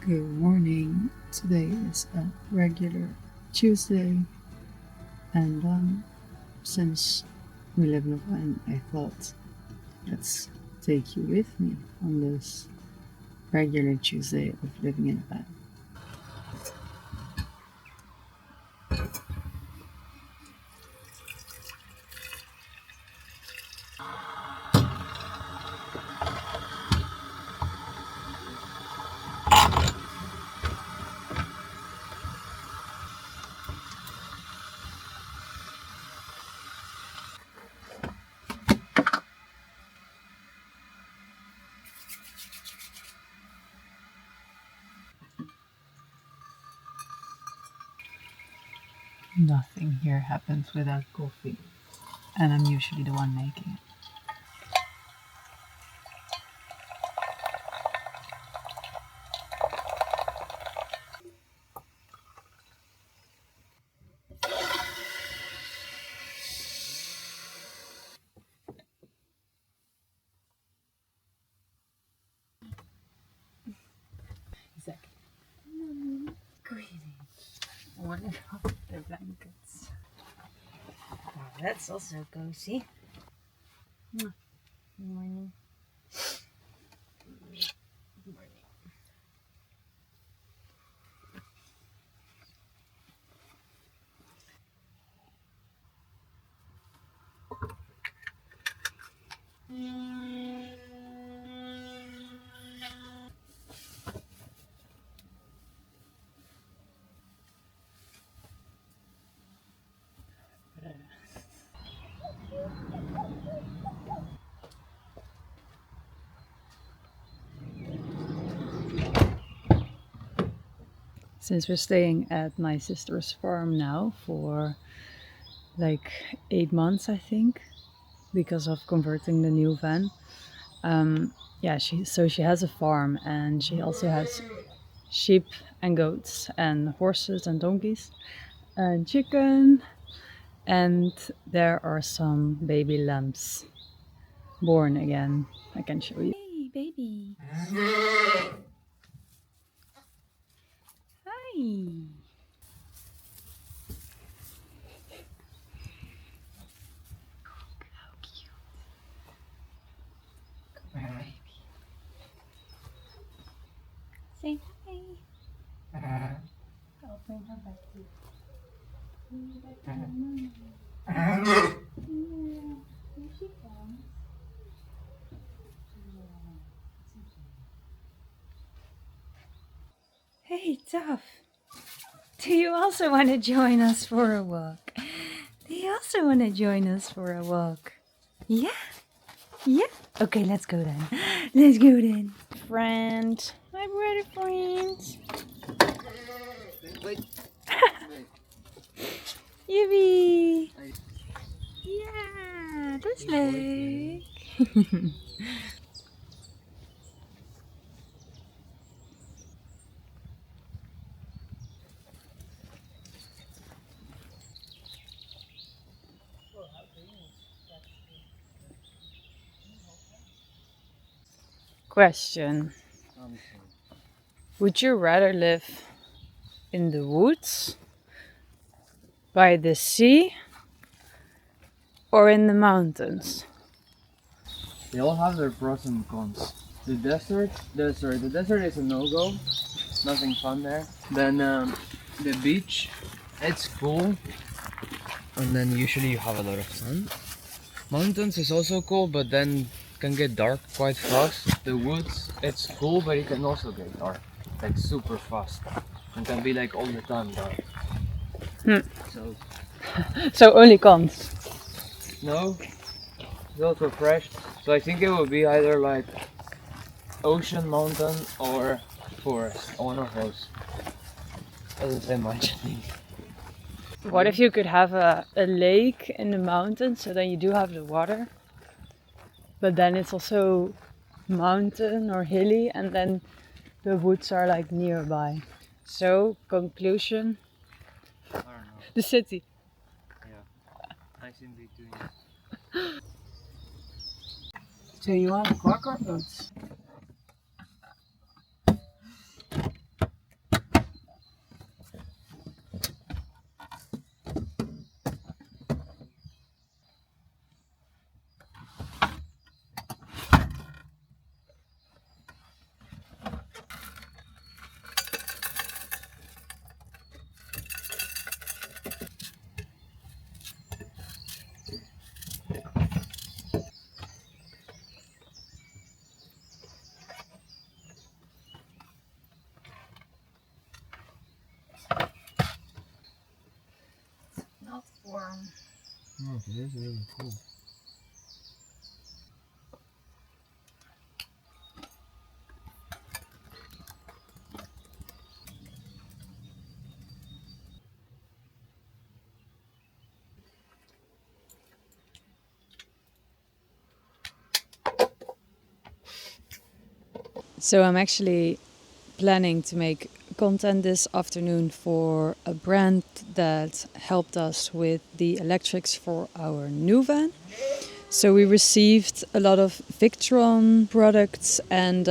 Good morning. Today is a regular Tuesday, and since we live in a van, I thought let's take you with me on this regular Tuesday of living in a van. Nothing here happens without coffee, and I'm usually the one making it. Exactly. Greeting. One of the blankets. Wow, that's also cozy. Mwah. Good morning. Since we're staying at my sister's farm now for like 8 months, I think, because of converting the new van. Yeah, she has a farm, and she also has sheep and goats and horses and donkeys and chicken, and there are some baby lambs born again. I can show you. Hey, baby. Hi. How cute. Come here, baby. Say hi. I'll bring her back to you. Bring her back to your mama. Yeah, here she comes. Hey, Tough. Do you also want to join us for a walk? Do you also want to join us for a walk? Yeah? Yeah? Okay, let's go then. Let's go then. Friend. My brother friends. Yippee! Ja, dat is leuk. Question. Would you rather live in the woods, by the sea, or in the mountains? They all have their pros and cons. The desert is a no-go. Nothing fun there. Then the beach, it's cool, and then usually you have a lot of sun. Mountains is also cool, but then can get dark quite fast. The woods, it's cool, but it can also get dark, like super fast, and can be like all the time dark. So So only cons. no, it's also fresh. So I think it would be either like ocean, mountain, or forest. One of those. Doesn't say much, I think. What if you could have a lake in the mountains, so then you do have the water, but then it's also mountain or hilly, and then the woods are like nearby. So, conclusion, I don't know. the city. Yeah. Nice in between. So you want quack or goats? Okay, this is really cool. So I'm actually planning to make content this afternoon for a brand that helped us with the electrics for our new van. So we received a lot of Victron products, and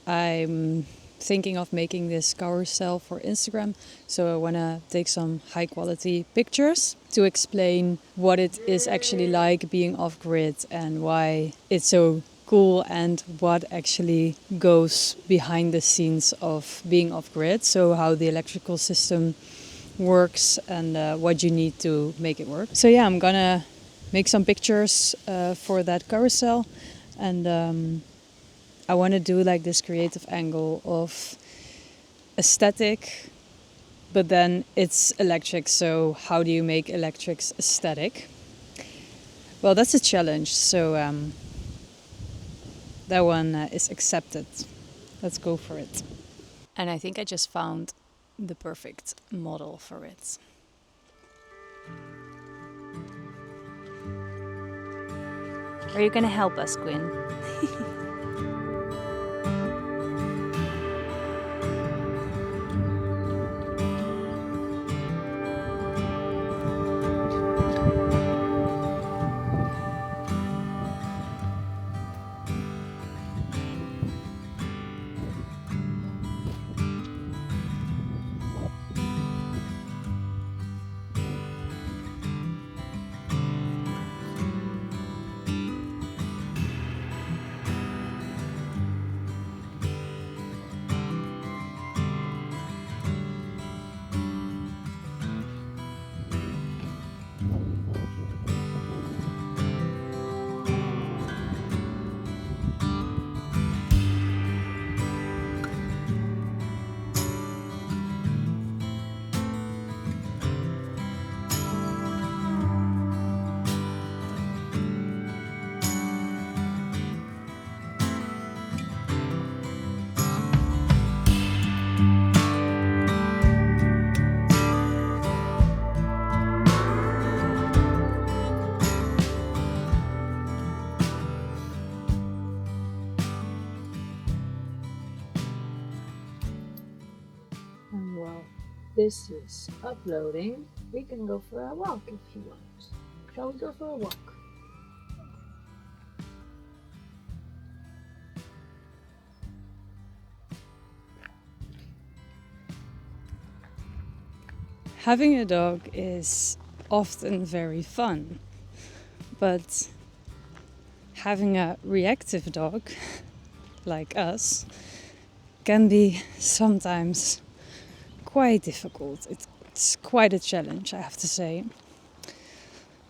I'm thinking of making this carousel for Instagram. So I want to take some high quality pictures to explain what it is actually like being off grid and why it's so cool and what actually goes behind the scenes of being off grid. So how the electrical system works and what you need to make it work. So yeah, I'm gonna make some pictures for that carousel, and I want to do like this creative angle of aesthetic, but then it's electric. So how do you make electrics aesthetic? Well, that's a challenge. So that one is accepted. Let's go for it. And I think I just found the perfect model for it. Are you gonna help us, Quinn? And while this is uploading, we can go for a walk if you want. Shall we go for a walk? Having a dog is often very fun, but having a reactive dog, like us, can be sometimes quite difficult. It's quite a challenge, I have to say.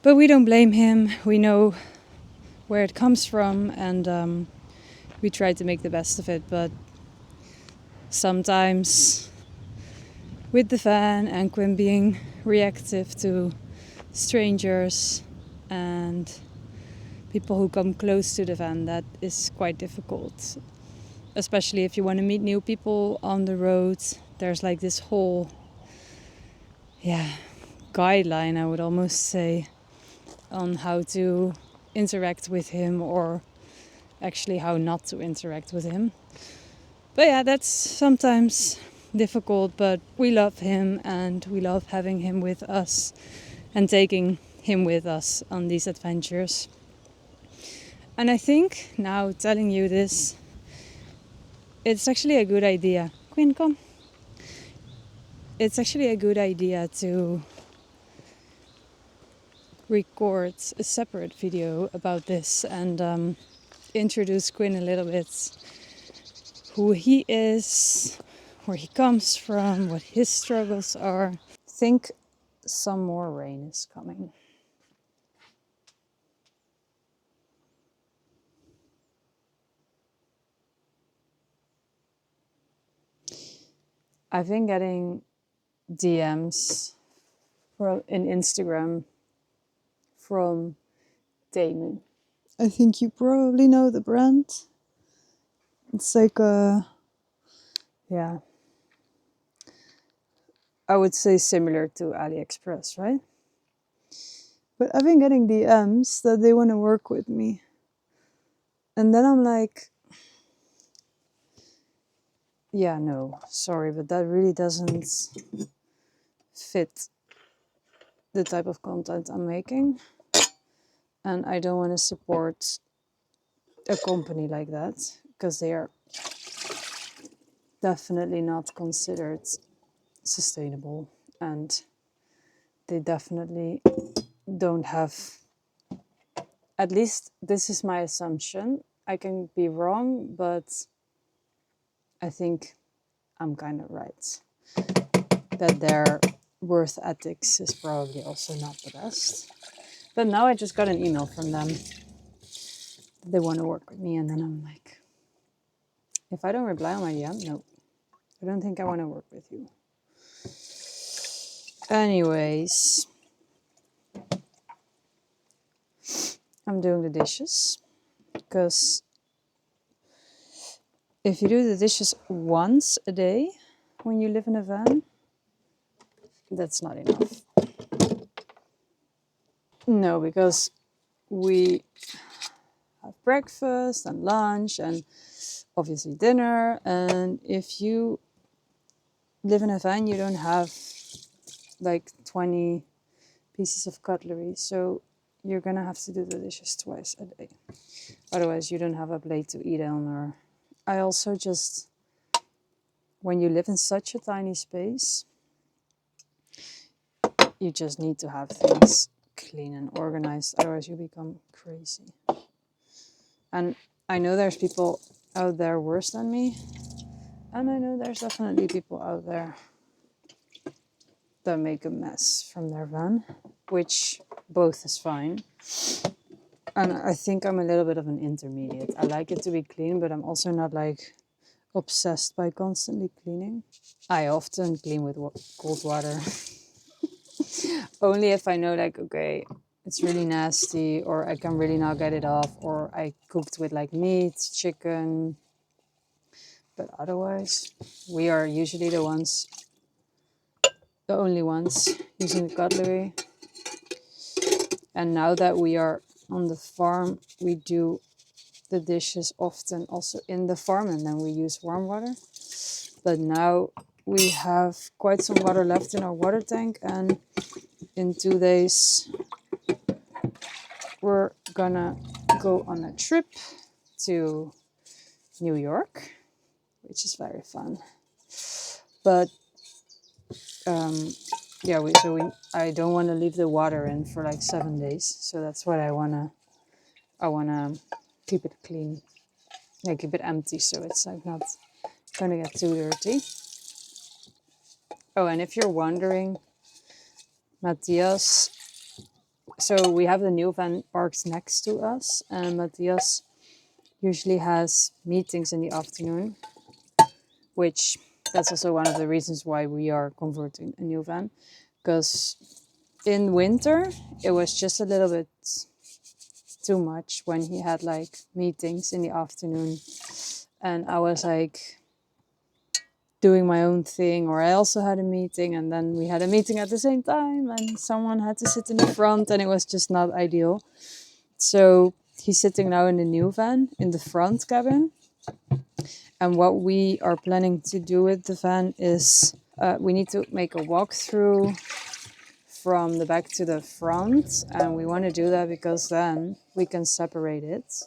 But we don't blame him. We know where it comes from, and we try to make the best of it. But sometimes, with the van and Quinn being reactive to strangers and people who come close to the van, that is quite difficult. Especially if you want to meet new people on the road. There's like this whole, guideline, I would almost say, on how to interact with him, or actually how not to interact with him. But yeah, that's sometimes difficult, but we love him and we love having him with us and taking him with us on these adventures. And I think now telling you this, it's actually a good idea. Quinn, come. It's actually a good idea to record a separate video about this and introduce Quinn a little bit, who he is, where he comes from, what his struggles are. I think some more rain is coming. I've been getting DMs in Instagram from Temu. I think you probably know the brand. It's like a, yeah, I would say similar to AliExpress, right? But I've been getting DMs that they want to work with me. And then I'm like, yeah, no, sorry, but that really doesn't fit the type of content I'm making. And I don't want to support a company like that because they are definitely not considered sustainable, and they definitely don't have, at least this is my assumption. I can be wrong, but I think I'm kind of right that their worth ethics is probably also not the best. But now I just got an email from them. They want to work with me, and then I'm like, if I don't reply on my DM, no, I don't think I want to work with you. Anyways, I'm doing the dishes because if you do the dishes once a day when you live in a van, that's not enough. No, because we have breakfast and lunch and obviously dinner. And if you live in a van, you don't have like 20 pieces of cutlery. So you're going to have to do the dishes twice a day. Otherwise, you don't have a plate to eat on. Or I also just, when you live in such a tiny space, you just need to have things clean and organized. Otherwise, you become crazy. And I know there's people out there worse than me. And I know there's definitely people out there that make a mess from their van, which both is fine. And I think I'm a little bit of an intermediate. I like it to be clean, but I'm also not like obsessed by constantly cleaning. I often clean with cold water. Only if I know like, okay, it's really nasty, or I can really not get it off, or I cooked with like meat, chicken. But otherwise, we are usually the only ones using the cutlery. And now that we are on the farm, we do the dishes often also in the farm, and then we use warm water. But now we have quite some water left in our water tank, and in 2 days we're gonna go on a trip to New York, which is very fun. But yeah, I don't want to leave the water in for like 7 days, so that's what I wanna keep it clean. Yeah, keep it empty so it's like not gonna get too dirty. Oh, and if you're wondering, Matthias, so we have the new van parked next to us, and Matthias usually has meetings in the afternoon, which that's also one of the reasons why we are converting a new van, because in winter it was just a little bit too much when he had like meetings in the afternoon, and I was like doing my own thing, or I also had a meeting, and then we had a meeting at the same time, and someone had to sit in the front, and it was just not ideal. So he's sitting now in the new van in the front cabin. And what we are planning to do with the van is we need to make a walkthrough from the back to the front, and we want to do that because then we can separate it.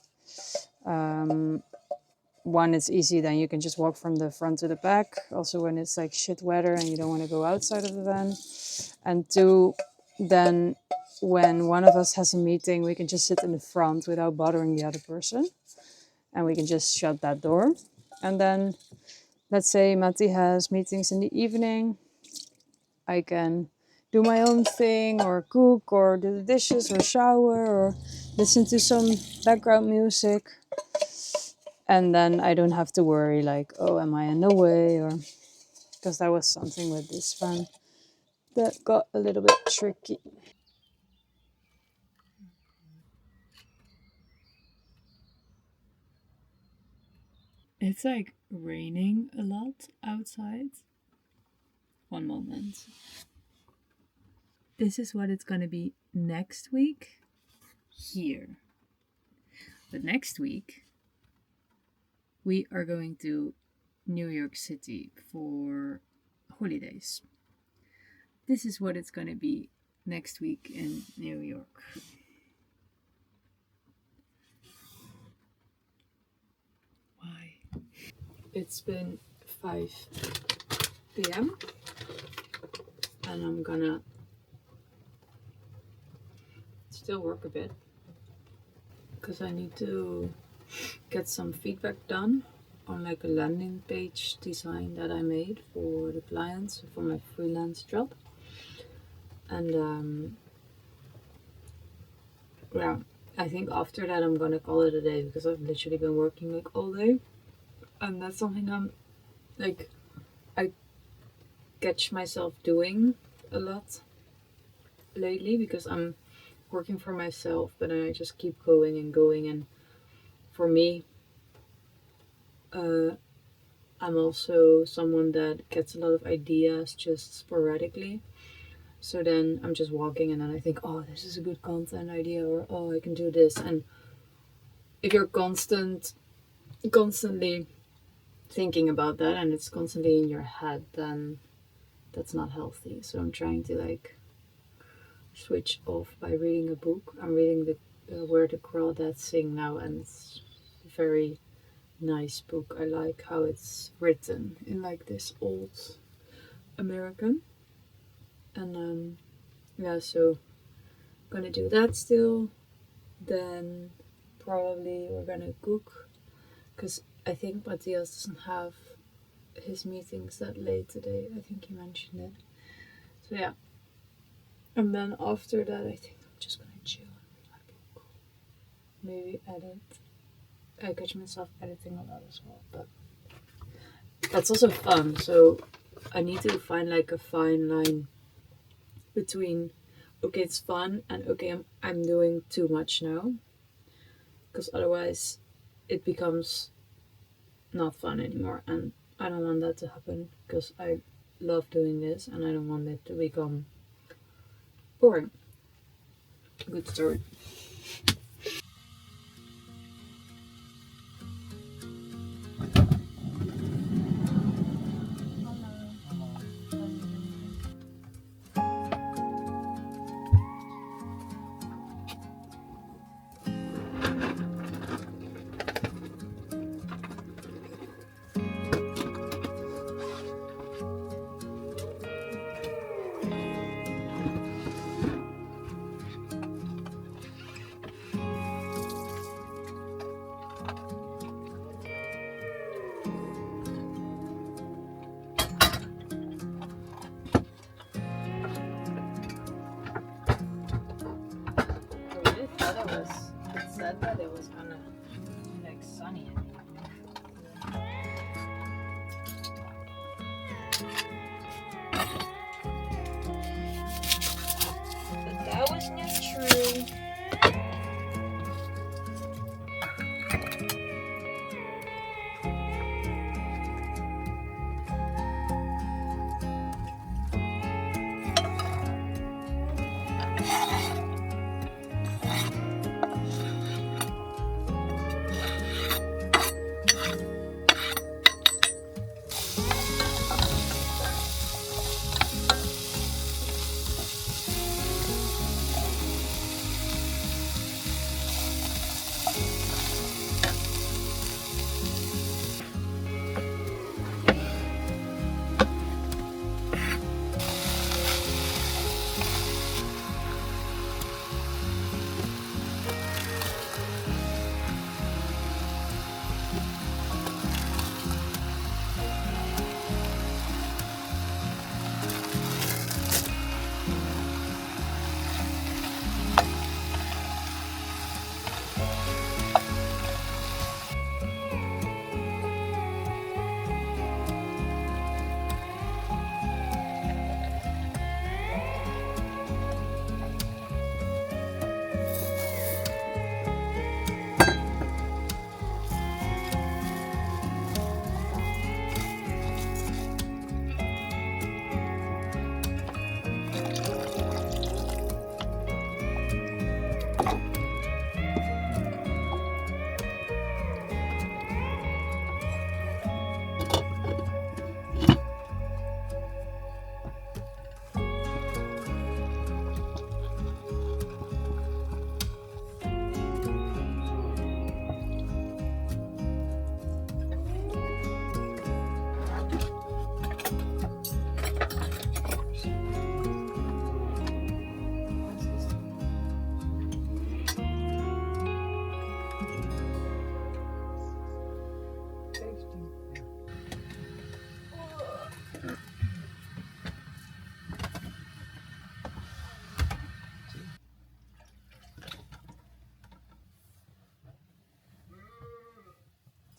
One, it's easy, then you can just walk from the front to the back, also when it's like shit weather and you don't want to go outside of the van. And two, then when one of us has a meeting, we can just sit in the front without bothering the other person, and we can just shut that door. And then let's say Matti has meetings in the evening, I can do my own thing, or cook, or do the dishes, or shower, or listen to some background music. And then I don't have to worry like, oh, am I in the way? Or because that was something with this van that got a little bit tricky. It's like raining a lot outside. One moment. This is what it's gonna be next week here. But next week we are going to New York City for holidays. This is what it's gonna be next week in New York. Why? It's been 5 p.m. and I'm gonna still work a bit because I need to get some feedback done on like a landing page design that I made for the clients for my freelance job. And yeah, I think after that I'm gonna call it a day because I've literally been working like all day, and that's something I'm like I catch myself doing a lot lately because I'm working for myself, but then I just keep going and going. And for me, I'm also someone that gets a lot of ideas just sporadically. So then I'm just walking and then I think, oh, this is a good content idea, or oh, I can do this. And if you're constantly thinking about that and it's constantly in your head, then that's not healthy. So I'm trying to like switch off by reading a book. I'm reading the Where the Crawdads Sing now, and it's a very nice book. I like how it's written in like this old American. And yeah, so I'm gonna do that still. Then probably we're gonna cook because I think Matthias doesn't have his meetings that late today. I think he mentioned it. So yeah. And then after that, I think I'm just gonna chill and read my book. Maybe edit. I catch myself editing a lot as well, but that's also fun. So I need to find like a fine line between okay, it's fun, and okay, I'm doing too much now, because otherwise it becomes not fun anymore, and I don't want that to happen because I love doing this and I don't want it to become boring. Good story. It said that it was gonna be like sunny in the evening. But that was not true.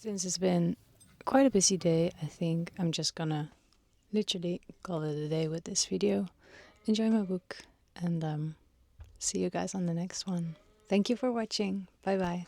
Since it's been quite a busy day, I think I'm just gonna literally call it a day with this video. Enjoy my book, and see you guys on the next one. Thank you for watching. Bye bye.